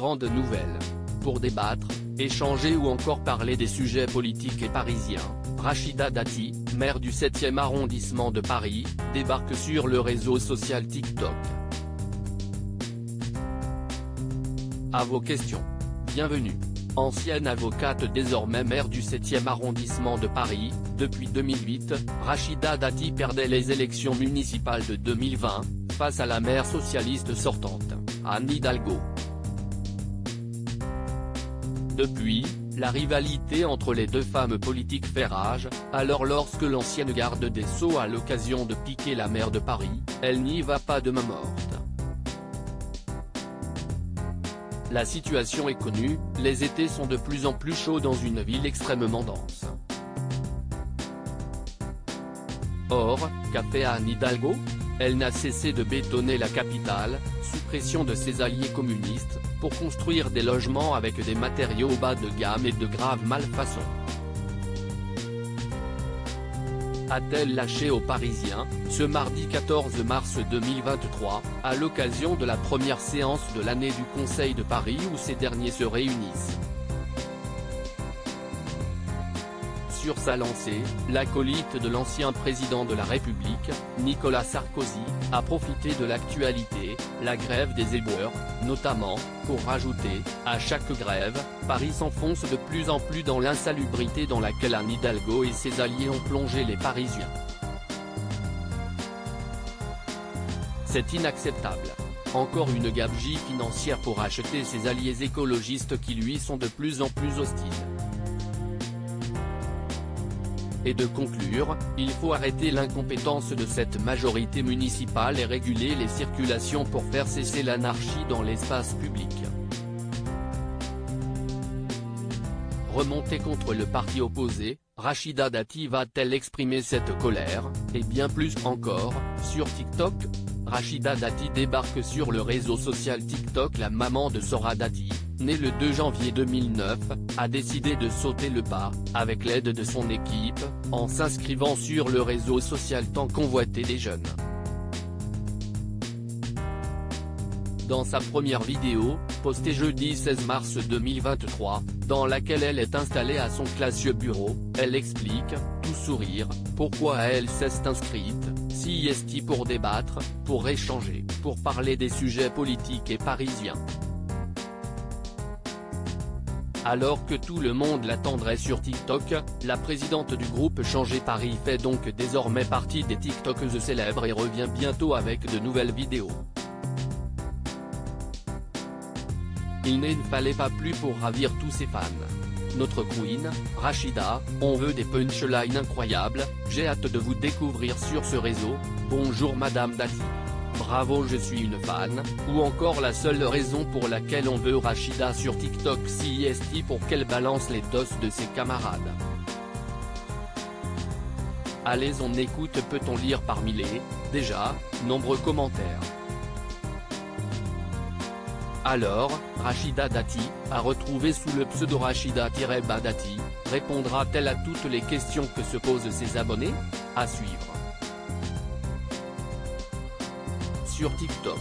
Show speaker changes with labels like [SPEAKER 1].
[SPEAKER 1] grande nouvelle. Pour débattre, échanger ou encore parler des sujets politiques et parisiens, Rachida Dati, maire du 7e arrondissement de Paris, débarque sur le réseau social TikTok. À vos questions. Bienvenue. Ancienne avocate désormais maire du 7e arrondissement de Paris, depuis 2008, Rachida Dati perdait les élections municipales de 2020, face à la maire socialiste sortante, Anne Hidalgo. Depuis, la rivalité entre les deux femmes politiques fait rage, alors lorsque l'ancienne garde des Sceaux a l'occasion de piquer la maire de Paris, elle n'y va pas de main morte. La situation est connue, les étés sont de plus en plus chauds dans une ville extrêmement dense. Or, qu'a fait Anne Hidalgo? Elle n'a cessé de bétonner la capitale, sous pression de ses alliés communistes, pour construire des logements avec des matériaux bas de gamme et de graves malfaçons. A-t-elle lâché aux Parisiens, ce mardi 14 mars 2023, à l'occasion de la première séance de l'année du Conseil de Paris où ces derniers se réunissent? Sur sa lancée, l'acolyte de l'ancien président de la République, Nicolas Sarkozy, a profité de l'actualité, la grève des éboueurs, notamment, pour rajouter, à chaque grève, Paris s'enfonce de plus en plus dans l'insalubrité dans laquelle Anne Hidalgo et ses alliés ont plongé les Parisiens. C'est inacceptable. Encore une gabegie financière pour acheter ses alliés écologistes qui lui sont de plus en plus hostiles. Et de conclure, il faut arrêter l'incompétence de cette majorité municipale et réguler les circulations pour faire cesser l'anarchie dans l'espace public. Remontée contre le parti opposé, Rachida Dati va-t-elle exprimer cette colère, et bien plus encore, sur TikTok? Rachida Dati débarque sur le réseau social TikTok. La maman de Sora Dati, née le 2 janvier 2009, a décidé de sauter le pas, avec l'aide de son équipe, en s'inscrivant sur le réseau social tant convoité des jeunes. Dans sa première vidéo, postée jeudi 16 mars 2023, dans laquelle elle est installée à son classieux bureau, elle explique, tout sourire, pourquoi elle s'est inscrite, si est pour débattre, pour échanger, pour parler des sujets politiques et parisiens. Alors que tout le monde l'attendrait sur TikTok, la présidente du groupe Changer Paris fait donc désormais partie des TikTokeuses célèbres et revient bientôt avec de nouvelles vidéos. Il ne fallait pas plus pour ravir tous ses fans. Notre queen, Rachida, on veut des punchlines incroyables, j'ai hâte de vous découvrir sur ce réseau, bonjour Madame Dati. Bravo, je suis une fan, ou encore la seule raison pour laquelle on veut Rachida sur TikTok si est pour qu'elle balance les doses de ses camarades. Allez, on écoute. Peut-on lire parmi les, déjà, nombreux commentaires? Alors, Rachida Dati, à retrouver sous le pseudo Rachida-Dati, répondra-t-elle à toutes les questions que se posent ses abonnés? À suivre. Sur TikTok.